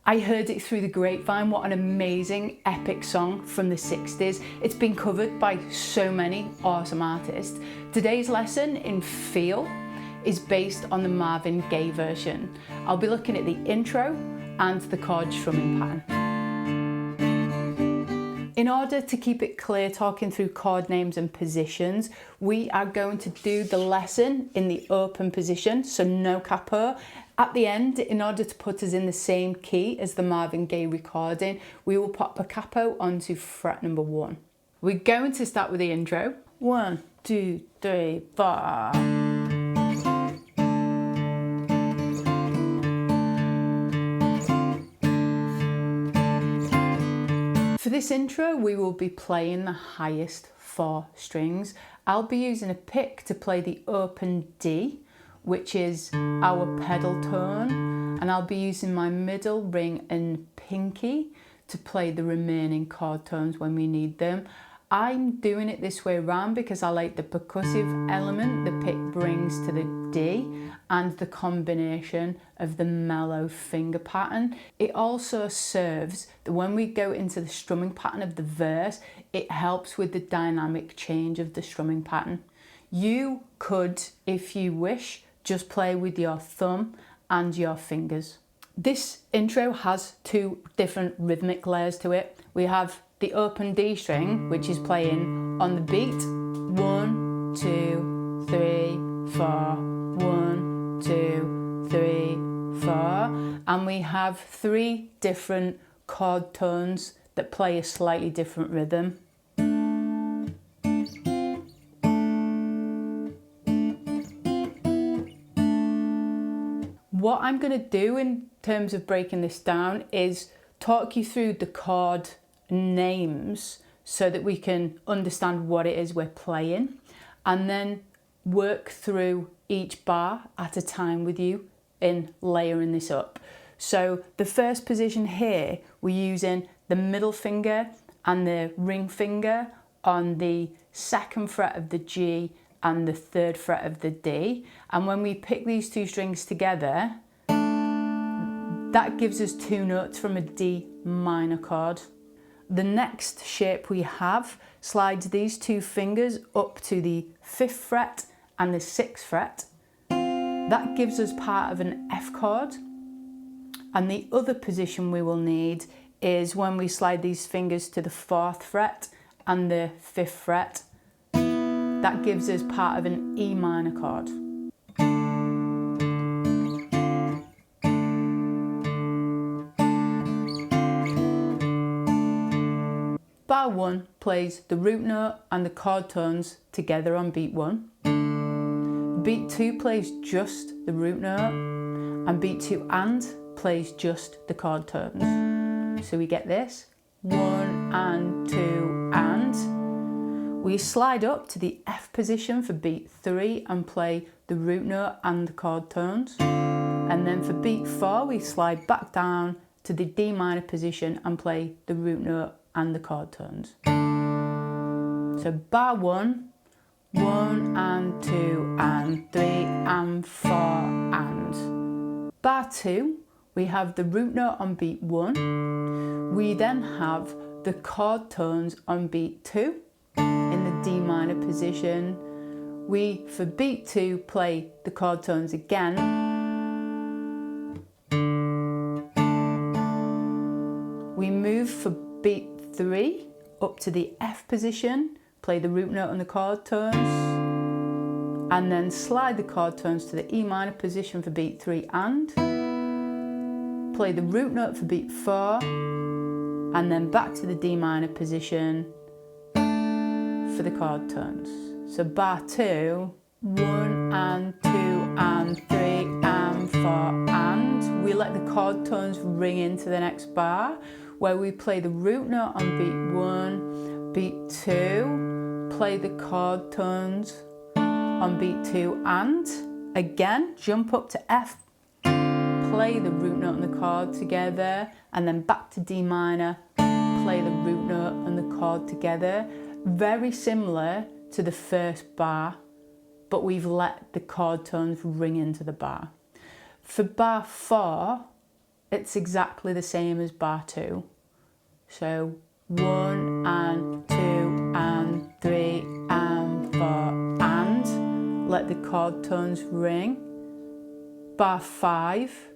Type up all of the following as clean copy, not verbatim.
I heard it through the grapevine. What an amazing, epic song from the 60s. It's been covered by so many awesome artists. Today's lesson in feel is based on the Marvin Gaye version. I'll be looking at the intro and the chord strumming pattern. In order to keep it clear talking through chord names and positions, we are going to do the lesson in the open position, so no capo. At the end, in order to put us in the same key as the Marvin Gaye recording, we will pop a capo onto fret number 1. We're going to start with the intro. 1, 2, 3, 4. For this intro, we will be playing the highest 4 strings. I'll be using a pick to play the open D, which is our pedal tone, and I'll be using my middle ring and pinky to play the remaining chord tones when we need them. I'm doing it this way around because I like the percussive element the pick brings to the D and the combination of the mellow finger pattern. It also serves that when we go into the strumming pattern of the verse, it helps with the dynamic change of the strumming pattern. You could, if you wish, just play with your thumb and your fingers. This intro has 2 different rhythmic layers to it. We have the open D string, which is playing on the beat. 1, 2, 3, 4. 1, 2, 3, 4. And we have 3 different chord tones that play a slightly different rhythm. What I'm going to do in terms of breaking this down is talk you through the chord names so that we can understand what it is we're playing, and then work through each bar at a time with you in layering this up. So the first position here, we're using the middle finger and the ring finger on the 2nd fret of the G and the 3rd fret of the D, and when we pick these 2 strings together, that gives us 2 notes from a D minor chord. The next shape we have slides these 2 fingers up to the 5th fret and the 6th fret. That gives us part of an F chord. And the other position we will need is when we slide these fingers to the 4th fret and the 5th fret. That gives us part of an E minor chord. Bar 1 plays the root note and the chord tones together on beat 1. Beat 2 plays just the root note, and beat 2 and plays just the chord tones. So we get this, 1 and 2 and. We slide up to the F position for beat 3 and play the root note and the chord tones. And then for beat 4 we slide back down to the D minor position and play the root note and the chord tones. So bar 1, 1 and 2 and 3 and 4 and. Bar 2, we have the root note on beat 1. We then have the chord tones on beat 2 in the D minor position. We, for beat 2, play the chord tones again. We move for beat 3 up to the F position, play the root note and the chord tones, and then slide the chord tones to the E minor position for beat 3 and play the root note for beat 4, and then back to the D minor position for the chord tones. So bar 2, 1 and 2 and 3 and 4 and. We let the chord tones ring into the next bar, where we play the root note on beat 1, beat 2, play the chord tones on beat 2 and, again, jump up to F, play the root note and the chord together, and then back to D minor, play the root note and the chord together. Very similar to the first bar, but we've let the chord tones ring into the bar. For bar 4, it's exactly the same as bar 2. So 1 and 2 and 3 and 4 and let the chord tones ring. Bar 5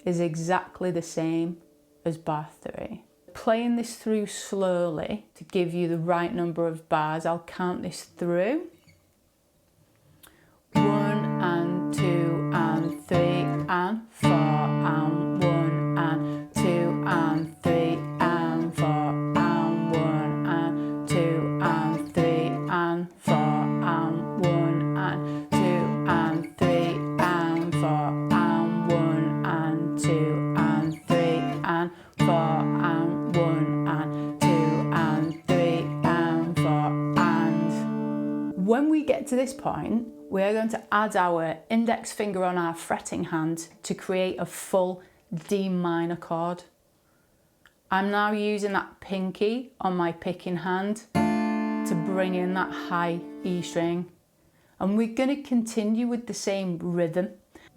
is exactly the same as bar 3. Playing this through slowly to give you the right number of bars, I'll count this through. 1 and 2 and 3 and 4 and 1 and 2 and 3 and 4 and 1 and 2 and 3 and 4 and 1 and 2 and 3 and 4 and 1 and 2 and 3 and 4 and 1 and 2 and 3 and 4 and... When we get to this point, we are going to add our index finger on our fretting hand to create a full D minor chord. I'm now using that pinky on my picking hand to bring in that high E string. And we're going to continue with the same rhythm.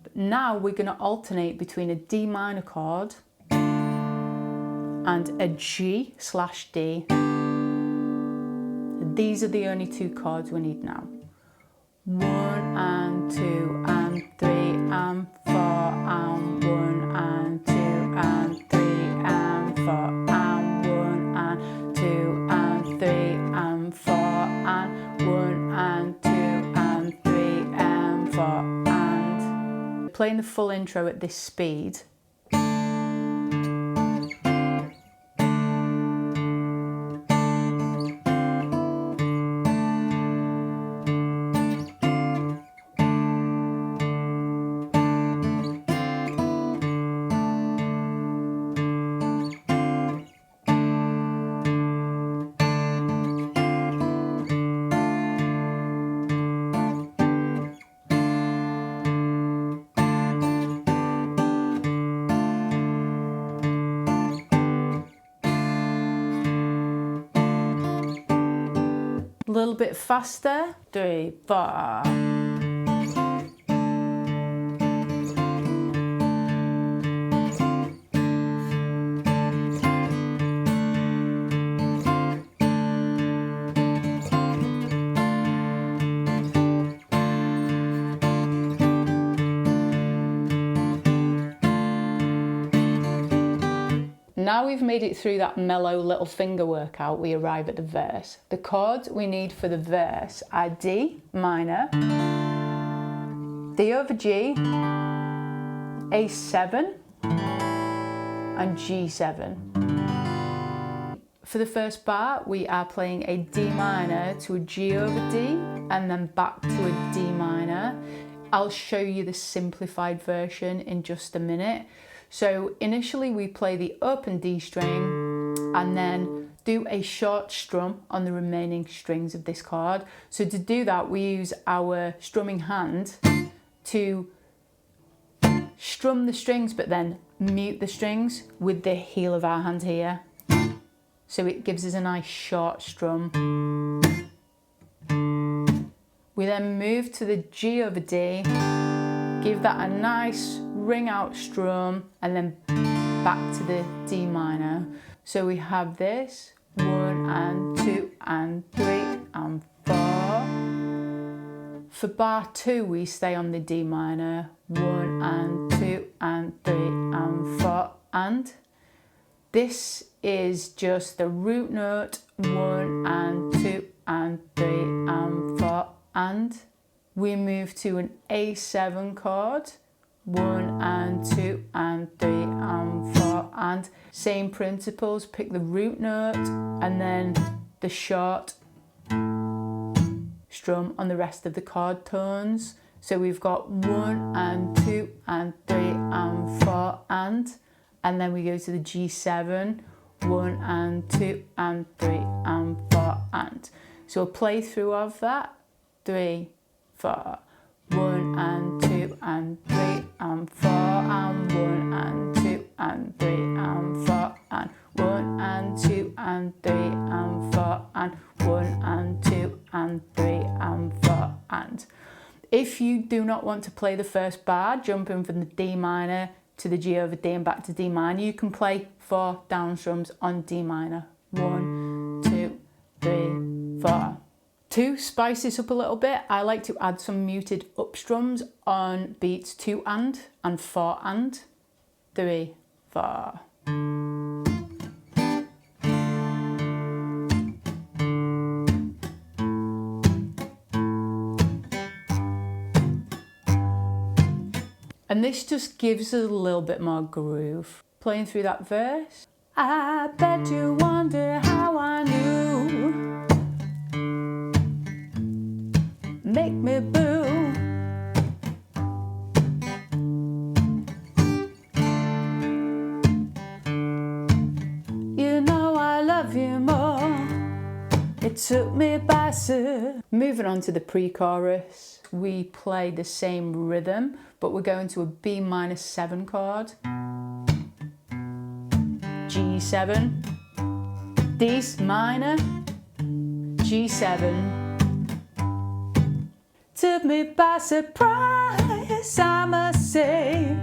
But now we're going to alternate between a D minor chord and a G/D. These are the only two chords we need now. 1 and 2 and 3 and 4 and 1 and 2 and 3 and 4 and 1 and 2 and 3 and 4 and 1 and 2 and 3 and 4 and... Playing the full intro at this speed. A little bit faster. 3, 4. Now we've made it through that mellow little finger workout, we arrive at the verse. The chords we need for the verse are D minor, D over G, A7 and G7. For the first bar, we are playing a D minor to a G over D and then back to a D minor. I'll show you the simplified version in just a minute. So initially we play the open D string and then do a short strum on the remaining strings of this chord. So to do that, we use our strumming hand to strum the strings but then mute the strings with the heel of our hand here. So it gives us a nice short strum. We then move to the G over D, give that a nice ring out strum and then back to the D minor. So we have this 1 and 2 and 3 and 4. For bar 2 we stay on the D minor, 1 and 2 and 3 and 4 and. This is just the root note 1 and 2 and 3 and 4 and. We move to an A7 chord, 1 and 2 and 3 and 4 and. Same principles, pick the root note and then the short strum on the rest of the chord tones. So we've got 1 and 2 and 3 and 4 and then we go to the G7, 1 and 2 and 3 and 4 and. So a playthrough of that, 3, 4, 1 and 2 and 3 and 4 and 1 and 2 and 3 and 4 and 1 and 2 and 3 and 4 and 1 and 2 and 3 and 4 and. If you do not want to play the first bar, jump in from the D minor to the G over D and back to D minor. You can play 4 down strums on D minor. 1, 2, 3, 4. To spice this up a little bit, I like to add some muted up strums on beats 2 and 4 and 3, 4. And this just gives us a little bit more groove. Playing through that verse. I bet you wonder how I knew. Make me blue. You know I love you more. It took me by surprise. Moving on to the pre-chorus, we play the same rhythm, but we're going to a B minor 7 chord, G7, D minor, G7. Took me by surprise, I must say.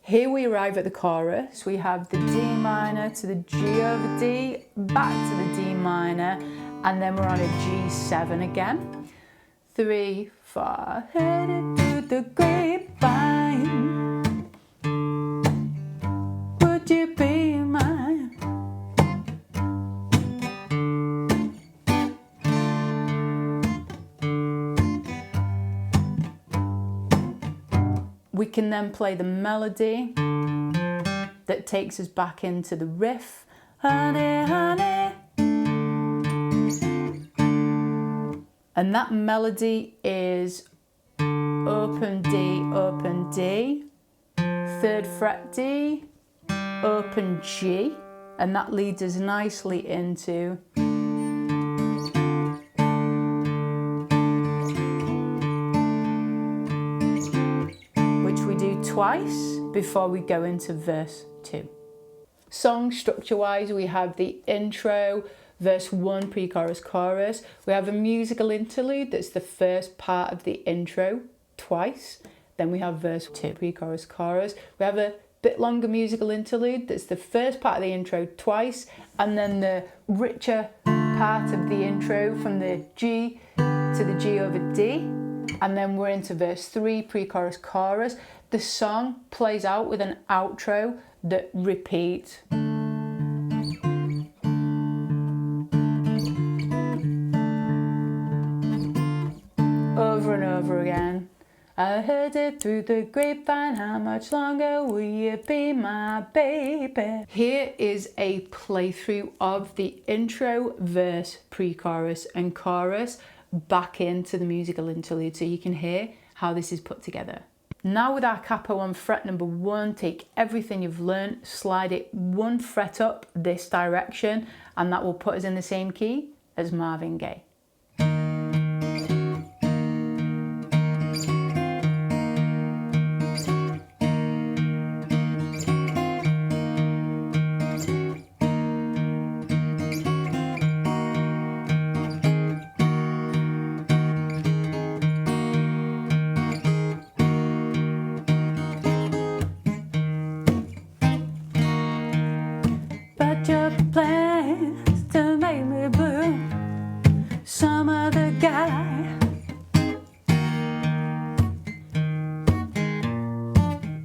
Here we arrive at the chorus. We have the D minor to the G over D, back to the D minor, and then we're on a G7 again. 3, 4, headed to the grapevine. Would you be mine? We can then play the melody that takes us back into the riff. Honey, honey. And that melody is open D, 3rd fret D, open G, and that leads us nicely into which we do twice before we go into verse 2. Song structure wise, we have the intro, verse 1, pre-chorus, chorus. We have a musical interlude that's the first part of the intro twice. Then we have verse 2, pre-chorus, chorus. We have a bit longer musical interlude that's the first part of the intro twice, and then the richer part of the intro from the G to the G over D. And then we're into verse 3, pre-chorus, chorus. The song plays out with an outro that repeats. Over and over again. I heard it through the grapevine, how much longer will you be my baby? Here is a playthrough of the intro, verse, pre-chorus and chorus back into the musical interlude so you can hear how this is put together. Now with our capo on fret number 1, take everything you've learnt, slide it 1 fret up this direction, and that will put us in the same key as Marvin Gaye. Your plans to make me blue, some other guy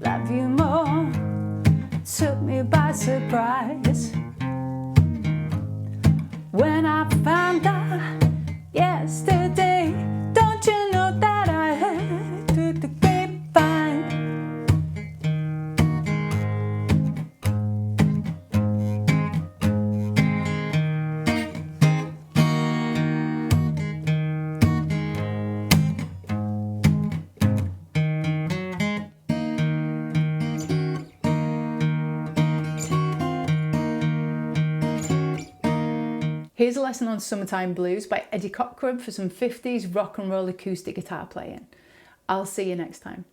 love you more, took me by surprise when I found out yesterday. Don't you know that I heard through the grapevine? Here's a lesson on Summertime Blues by Eddie Cochran for some 50s rock and roll acoustic guitar playing. I'll see you next time.